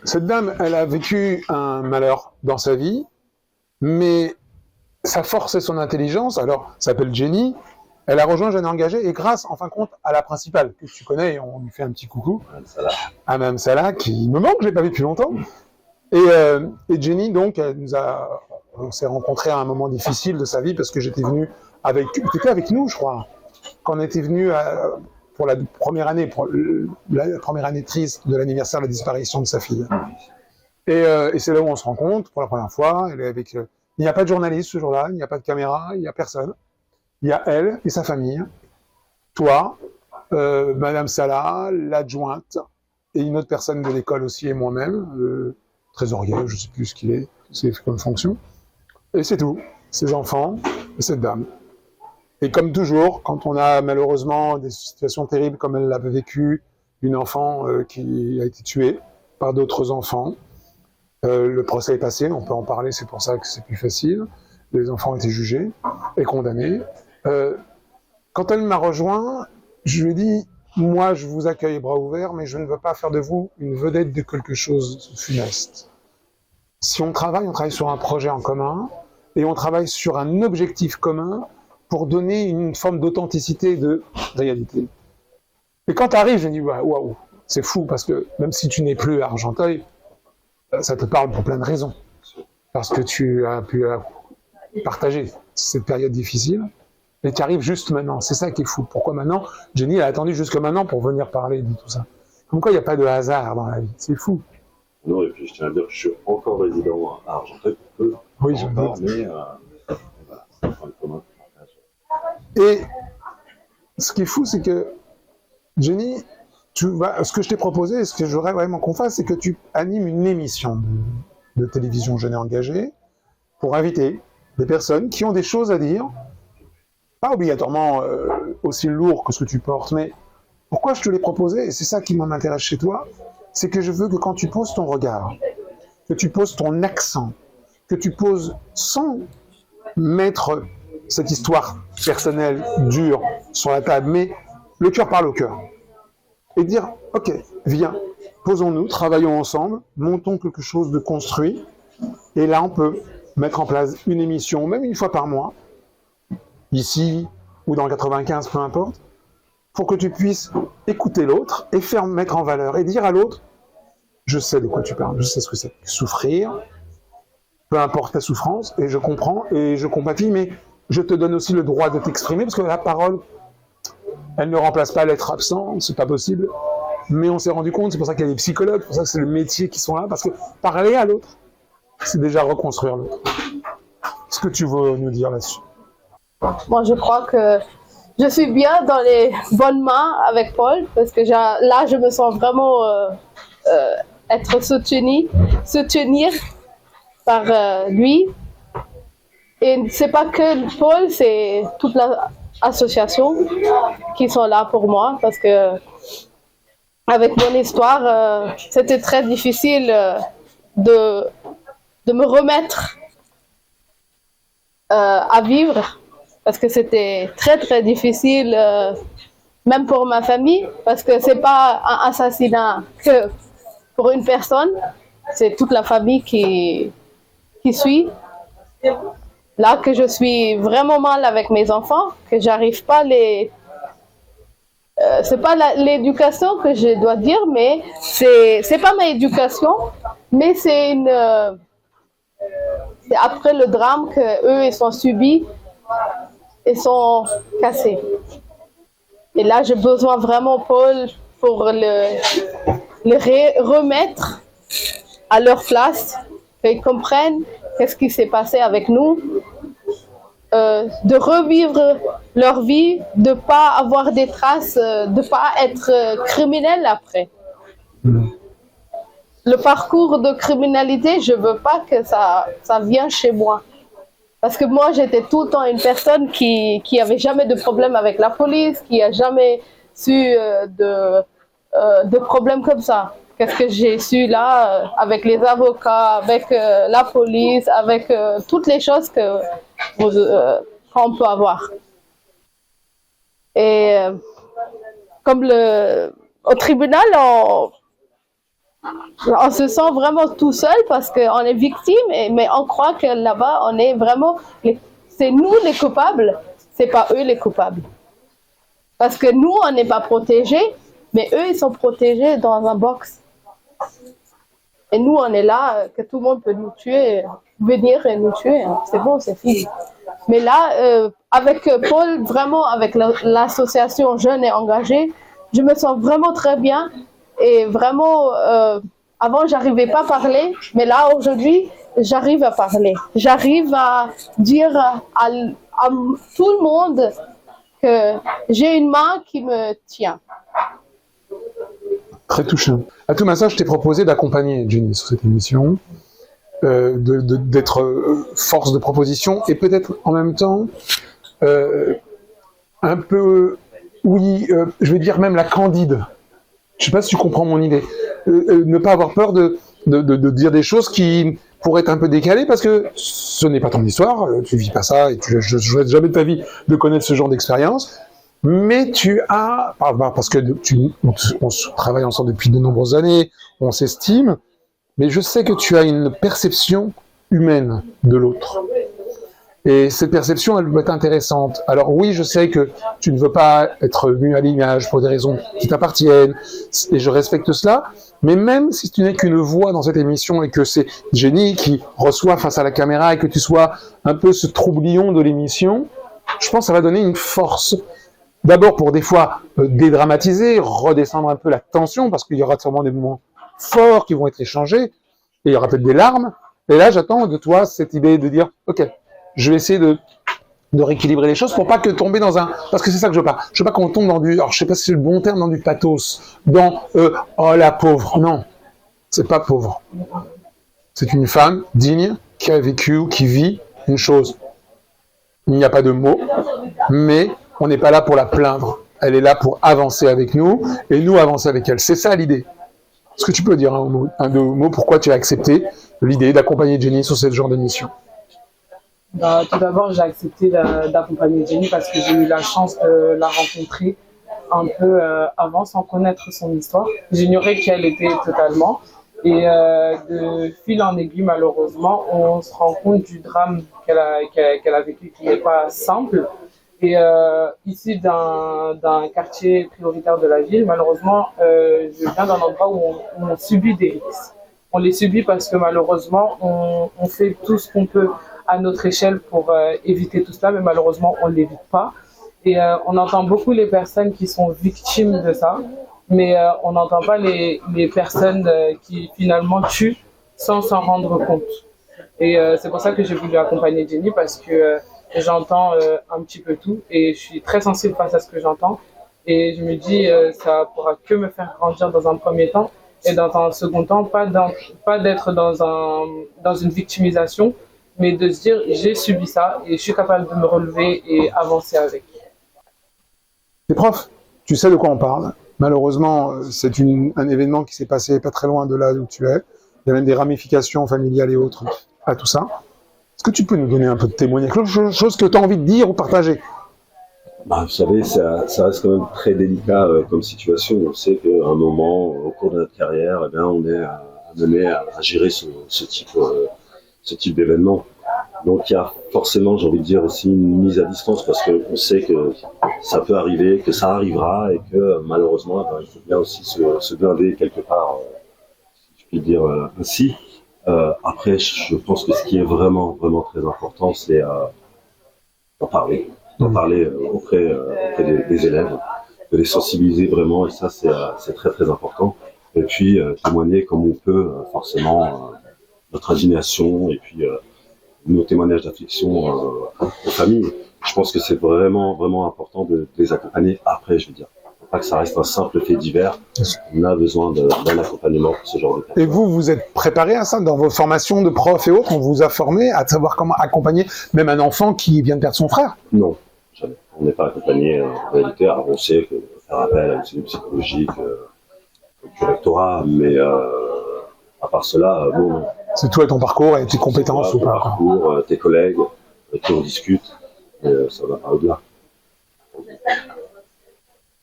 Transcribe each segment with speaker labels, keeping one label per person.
Speaker 1: Cette dame, elle a vécu un malheur dans sa vie, mais sa force et son intelligence, alors, s'appelle Jenny, elle a rejoint Jeunes Engagés, et grâce, en fin de compte, à la principale, que tu connais, et on lui fait un petit coucou, à Mme Salah, qui me manque, je l'ai pas vu depuis longtemps. Et Jenny, donc, on s'est rencontrés à un moment difficile de sa vie, parce que j'étais venu tu étais avec nous, je crois, quand on était venu pour la première année, la première année triste de l'anniversaire de la disparition de sa fille. Et c'est là où on se rencontre pour la première fois. Elle est avec, il n'y a pas de journaliste ce jour-là, il n'y a pas de caméra, il n'y a personne. Il y a elle et sa famille, toi, Madame Salah, l'adjointe, et une autre personne de l'école aussi, et moi-même, trésorier, je ne sais plus ce qu'il est, c'est comme fonction. Et c'est tout, ses enfants et cette dame. Et comme toujours, quand on a malheureusement des situations terribles comme elle l'avait vécu, une enfant qui a été tuée par d'autres enfants, le procès est passé, on peut en parler, c'est pour ça que c'est plus facile. Les enfants ont été jugés et condamnés. Quand elle m'a rejoint, je lui ai dit, moi je vous accueille bras ouverts, mais je ne veux pas faire de vous une vedette de quelque chose de funeste. Si on travaille sur un projet en commun, et on travaille sur un objectif commun pour donner une forme d'authenticité et de réalité. Et quand tu arrives, je me dis, waouh, c'est fou, parce que même si tu n'es plus à Argenteuil, ça te parle pour plein de raisons. Parce que tu as pu partager cette période difficile, et tu arrives juste maintenant. C'est ça qui est fou. Pourquoi maintenant? Jenny a attendu jusque maintenant pour venir parler de tout ça. Comme quoi, il n'y a pas de hasard dans la vie. C'est fou.
Speaker 2: Non, et puis je tiens à dire que je suis encore résident à Argenteuil.
Speaker 1: Oui, je
Speaker 2: encore, mais
Speaker 1: voilà,
Speaker 2: c'est un point commun.
Speaker 1: Et ce qui est fou, c'est que Jenny, ce que je t'ai proposé, ce que j'aurais vraiment qu'on fasse, c'est que tu animes une émission de télévision Jeunes Engagés pour inviter des personnes qui ont des choses à dire, pas obligatoirement aussi lourd que ce que tu portes, mais pourquoi je te l'ai proposé, et c'est ça qui m'intéresse chez toi, c'est que je veux que quand tu poses ton regard, que tu poses ton accent, que tu poses sans mettre cette histoire personnelle, dure, sur la table, mais le cœur parle au cœur. Et dire, ok, viens, posons-nous, travaillons ensemble, montons quelque chose de construit, et là on peut mettre en place une émission, même une fois par mois, ici ou dans le 95, peu importe, pour que tu puisses écouter l'autre et mettre en valeur, et dire à l'autre, je sais de quoi tu parles, je sais ce que c'est, souffrir, peu importe ta souffrance, et je comprends, et je compatis, mais je te donne aussi le droit de t'exprimer, parce que la parole, elle ne remplace pas l'être absent, c'est pas possible. Mais on s'est rendu compte, c'est pour ça qu'il y a des psychologues, c'est pour ça que c'est le métier qui sont là, parce que parler à l'autre, c'est déjà reconstruire l'autre. Qu'est-ce que tu veux nous dire là-dessus?
Speaker 3: Moi, je crois que je suis bien dans les bonnes mains avec Paul, parce que là, je me sens vraiment être soutenir par lui. Et c'est pas que Paul, c'est toute l'association qui sont là pour moi, parce que avec mon histoire, c'était très difficile de me remettre à vivre, parce que c'était très très difficile, même pour ma famille, parce que c'est pas un assassinat que pour une personne, c'est toute la famille qui suit. Là que je suis vraiment mal avec mes enfants, que j'arrive pas c'est pas l'éducation que je dois dire, mais c'est pas ma éducation, mais c'est après le drame que eux ils sont subis, ils sont cassés. Et là j'ai besoin vraiment Paul pour les remettre à leur place, qu'ils comprennent qu'est-ce qui s'est passé avec nous. De revivre leur vie, de ne pas avoir des traces, de ne pas être criminel après. Le parcours de criminalité, je ne veux pas que ça vienne chez moi. Parce que moi, j'étais tout le temps une personne qui n'avait jamais de problème avec la police, qui n'a jamais su de problèmes comme ça. Qu'est-ce que j'ai su là, avec les avocats, avec la police, avec toutes les choses qu'on peut avoir. Et comme au tribunal, On se sent vraiment tout seul parce qu'on est victime, mais on croit que là-bas, on est vraiment, c'est nous les coupables, c'est pas eux les coupables. Parce que nous, on n'est pas protégés, mais eux, ils sont protégés dans un box. Et nous, on est là, que tout le monde peut nous tuer, venir et nous tuer. C'est bon, c'est fini. Mais là, avec Paul, vraiment, avec l'association Jeunes et Engagés, je me sens vraiment très bien. Et vraiment, avant, j'arrivais pas à parler, mais là, aujourd'hui, j'arrive à parler. J'arrive à dire à tout le monde que j'ai une main qui me tient.
Speaker 1: Très touchant. À tout massage, je t'ai proposé d'accompagner Jenny sur cette émission, d'être force de proposition et peut-être en même temps un peu, oui, je vais dire même la candide. Je ne sais pas si tu comprends mon idée. Ne pas avoir peur de dire des choses qui pourraient être un peu décalées parce que ce n'est pas ton histoire, tu vis pas ça et je ne souhaite jamais de ta vie de connaître ce genre d'expérience. Mais tu as, parce que on travaille ensemble depuis de nombreuses années, on s'estime, mais je sais que tu as une perception humaine de l'autre. Et cette perception, elle peut être intéressante. Alors oui, je sais que tu ne veux pas être mu à l'image pour des raisons qui t'appartiennent, et je respecte cela, mais même si tu n'es qu'une voix dans cette émission et que c'est Jenny qui reçoit face à la caméra et que tu sois un peu ce troublion de l'émission, je pense que ça va donner une force. D'abord pour des fois dédramatiser, redescendre un peu la tension, parce qu'il y aura sûrement des moments forts qui vont être échangés, et il y aura peut-être des larmes. Et là, j'attends de toi cette idée de dire, ok, je vais essayer de rééquilibrer les choses pour pas que tomber dans un... Parce que c'est ça que je veux pas. Je veux pas qu'on tombe dans du... Alors, je sais pas si c'est le bon terme, dans du pathos, dans oh la pauvre. Non, c'est pas pauvre. C'est une femme digne qui a vécu, qui vit une chose. Il n'y a pas de mots, mais on n'est pas là pour la plaindre. Elle est là pour avancer avec nous, et nous avancer avec elle. C'est ça l'idée. Est-ce que tu peux dire deux mots pourquoi tu as accepté l'idée d'accompagner Jenny sur ce genre d'émission?
Speaker 4: Tout d'abord, j'ai accepté d'accompagner Jenny parce que j'ai eu la chance de la rencontrer un peu avant, sans connaître son histoire. J'ignorais qui elle était totalement. Et de fil en aiguille, malheureusement, on se rend compte du drame qu'elle a vécu, qui n'est pas simple. Et ici, d'un quartier prioritaire de la ville, malheureusement, je viens d'un endroit où on subit des risques. On les subit parce que malheureusement, on fait tout ce qu'on peut à notre échelle pour éviter tout cela, mais malheureusement, on ne l'évite pas. Et on entend beaucoup les personnes qui sont victimes de ça, mais on n'entend pas les personnes qui finalement tuent sans s'en rendre compte. Et c'est pour ça que j'ai voulu accompagner Jenny, parce que j'entends un petit peu tout et je suis très sensible face à ce que j'entends. Et je me dis, ça pourra que me faire grandir dans un premier temps, et dans un second temps, pas d'être dans une victimisation, mais de se dire, j'ai subi ça et je suis capable de me relever et avancer avec.
Speaker 1: T'es prof, tu sais de quoi on parle. Malheureusement, c'est un événement qui s'est passé pas très loin de là où tu es. Il y a même des ramifications familiales et autres à tout ça. Est-ce que tu peux nous donner un peu de témoignage, quelque chose que tu as envie de dire ou partager?
Speaker 2: Vous savez, ça reste quand même très délicat comme situation. On sait qu'à un moment, au cours de notre carrière, eh bien, on est amené à gérer ce type d'événement. Donc il y a forcément, j'ai envie de dire, aussi une mise à distance, parce qu'on sait que ça peut arriver, que ça arrivera, et que malheureusement, il faut bien aussi se blinder quelque part, si je puis dire ainsi. Après, je pense que ce qui est vraiment, vraiment très important, c'est d'en parler. D'en parler auprès des élèves, de les sensibiliser vraiment, et ça c'est très très important. Et puis témoigner comme on peut, forcément, notre indignation et puis nos témoignages d'affection aux familles. Je pense que c'est vraiment vraiment important de les accompagner. Après, je veux dire, faut pas que ça reste un simple fait divers. On a besoin d'un accompagnement pour ce genre de cas.
Speaker 1: Et vous êtes préparé à ça dans vos formations de profs et autres? On vous a formé à savoir comment accompagner même un enfant qui vient de perdre son frère?
Speaker 2: Non, jamais. On n'est pas accompagné en réalité. Alors on sait que faire appel à une cellule psychologique du rectorat, mais à part cela, bon.
Speaker 1: C'est toi et ton parcours et tes compétences
Speaker 2: ton parcours, tes collègues, avec qui on discute, et ça va pas au-delà.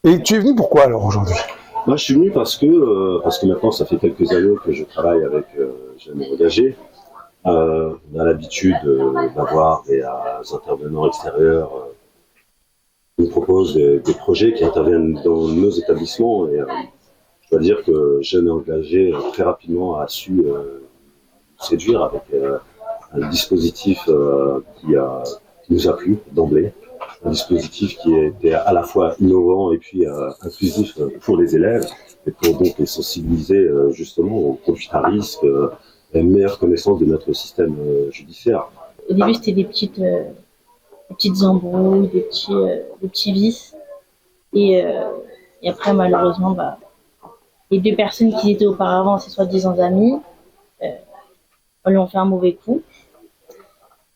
Speaker 1: Et tu es venu pourquoi alors aujourd'hui?
Speaker 2: Moi, je suis venu parce que maintenant, ça fait quelques années que je travaille avec Jeunes Engagés. On a l'habitude d'avoir des intervenants extérieurs qui nous proposent des projets qui interviennent dans nos établissements. Et je dois dire que Jeunes Engagés très rapidement a su séduire avec un dispositif qui nous a plu d'emblée. Un dispositif qui était à la fois innovant et puis inclusif pour les élèves et pour donc les sensibiliser justement aux produits à risque et une meilleure connaissance de notre système judiciaire.
Speaker 5: Au début, c'était des petites embrouilles, des petits vices. Et après, malheureusement, les deux personnes qui étaient auparavant, ces soi-disant amis, lui ont fait un mauvais coup.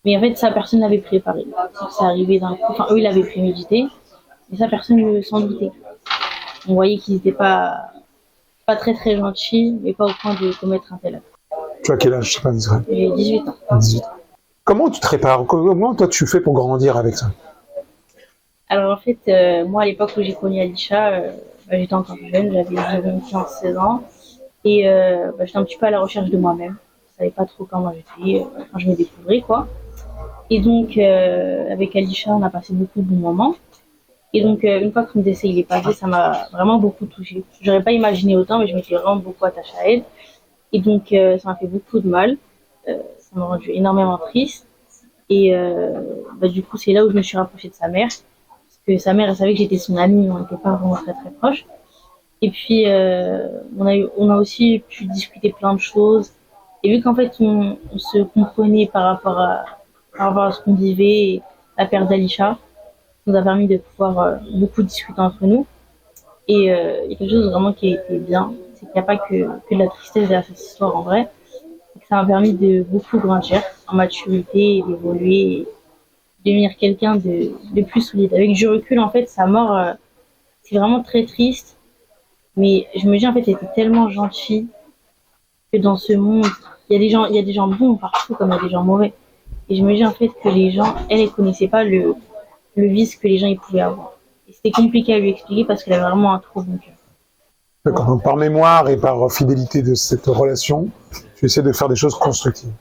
Speaker 5: Mais en fait, ça, personne l'avait préparé. C'est arrivé d'un coup. Enfin, eux, ils l'avaient prémédité. Mais ça, personne ne s'en doutait. On voyait qu'ils n'étaient pas très très gentils, mais pas au point de commettre un tel acte.
Speaker 1: Tu as quel âge, je sais pas, Israël?
Speaker 5: J'ai 18 ans.
Speaker 1: 18. Comment tu te prépares? Comment toi tu fais pour grandir avec ça?
Speaker 5: Alors en fait, moi, à l'époque où j'ai connu Alisha, j'étais encore jeune, j'avais 15-16 ans. Et j'étais un petit peu à la recherche de moi-même. Je savais pas trop comment j'étais, quand je me découvrais, quoi. Et donc, avec Alisha, on a passé beaucoup de bons moments. Et donc, une fois que mon décès il est passé, ça m'a vraiment beaucoup touchée. J'aurais pas imaginé autant, mais je m'étais vraiment beaucoup attachée à elle. Et donc, ça m'a fait beaucoup de mal. Ça m'a rendu énormément triste. Et du coup, c'est là où je me suis rapprochée de sa mère. Parce que sa mère, elle savait que j'étais son amie, mais on n'était pas vraiment très très proches. Et puis, on a aussi pu discuter plein de choses. Et vu qu'en fait, on se comprenait par rapport à ce qu'on vivait, et la perte d'Alisha, ça nous a permis de pouvoir beaucoup discuter entre nous. Et il y a quelque chose vraiment qui a été bien, c'est qu'il n'y a pas que de la tristesse derrière cette histoire en vrai. C'est que ça m'a permis de beaucoup grandir en maturité, et d'évoluer, et de devenir quelqu'un de plus solide. Avec du recul, en fait, sa mort, c'est vraiment très triste. Mais je me dis, en fait, elle était tellement gentille que dans ce monde, il y a des gens bons partout comme il y a des gens mauvais. Et je me dis, en fait, que les gens, elle ne connaissait pas le vice que les gens ils pouvaient avoir. Et c'était compliqué à lui expliquer parce qu'elle avait vraiment un trop bon cœur.
Speaker 1: D'accord. Donc, par mémoire et par fidélité de cette relation, tu essaies de faire des choses constructives.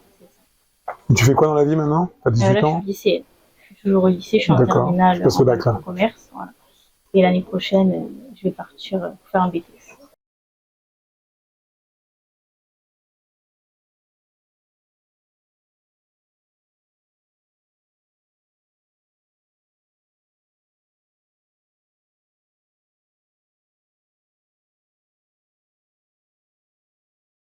Speaker 1: Et tu fais quoi dans la vie maintenant? Tu as 18
Speaker 5: Là,
Speaker 1: ans?
Speaker 5: je suis au lycée. Je suis toujours au lycée, je suis en
Speaker 1: D'accord.
Speaker 5: terminale
Speaker 1: Je passe au bac, là.
Speaker 5: en commerce. Voilà. Et l'année prochaine, je vais partir pour faire un BTS.